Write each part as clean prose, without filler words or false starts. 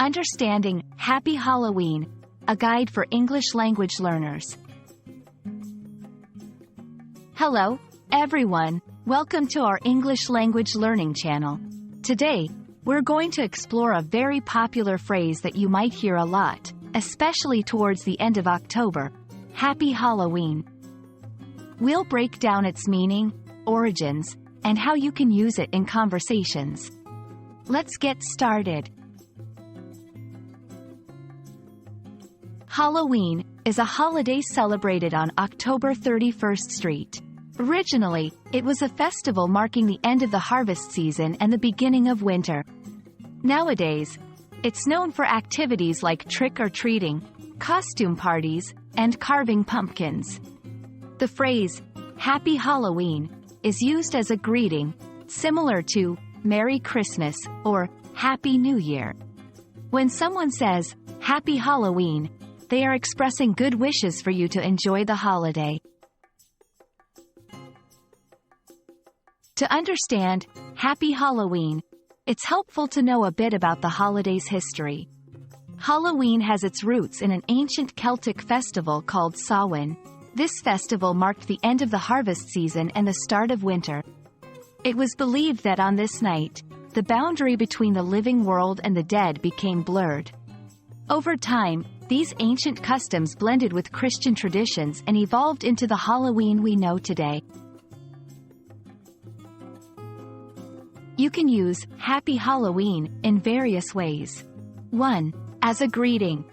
Understanding Happy Halloween, a guide for English language learners. Hello, everyone. Welcome to our English language learning channel. Today, we're going to explore a very popular phrase that you might hear a lot, especially towards the end of October. Happy Halloween. We'll break down its meaning, origins, and how you can use it in conversations. Let's get started. Halloween is a holiday celebrated on October 31st Street. Originally, it was a festival marking the end of the harvest season and the beginning of winter. Nowadays, it's known for activities like trick-or-treating, costume parties, and carving pumpkins. The phrase, Happy Halloween, is used as a greeting, similar to Merry Christmas or Happy New Year. When someone says, Happy Halloween, they are expressing good wishes for you to enjoy the holiday. To understand Happy Halloween, it's helpful to know a bit about the holiday's history. Halloween has its roots in an ancient Celtic festival called Samhain. This festival marked the end of the harvest season and the start of winter. It was believed that on this night, the boundary between the living world and the dead became blurred. Over time, these ancient customs blended with Christian traditions and evolved into the Halloween we know today. You can use Happy Halloween in various ways. 1. As a greeting.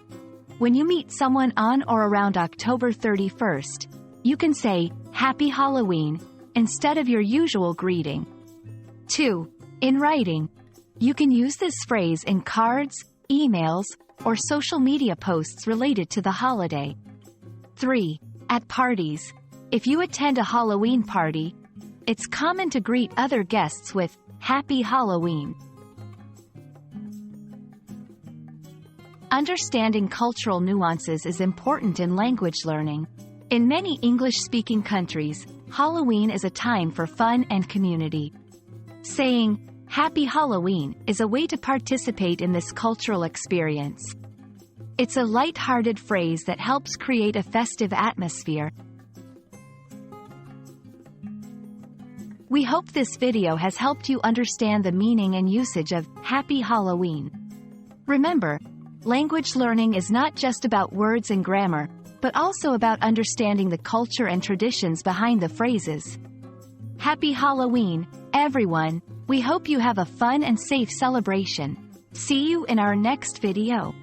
When you meet someone on or around October 31st, you can say, Happy Halloween, instead of your usual greeting. 2. In writing. You can use this phrase in cards, emails, or social media posts related to the holiday. 3. At parties. If you attend a Halloween party, it's common to greet other guests with Happy Halloween. Understanding cultural nuances is important in language learning. In many English-speaking countries, Halloween is a time for fun and community. Saying, Happy Halloween is a way to participate in this cultural experience. It's a light-hearted phrase that helps create a festive atmosphere. We hope this video has helped you understand the meaning and usage of Happy Halloween. Remember, language learning is not just about words and grammar, but also about understanding the culture and traditions behind the phrases. Happy Halloween, everyone! We hope you have a fun and safe celebration. See you in our next video.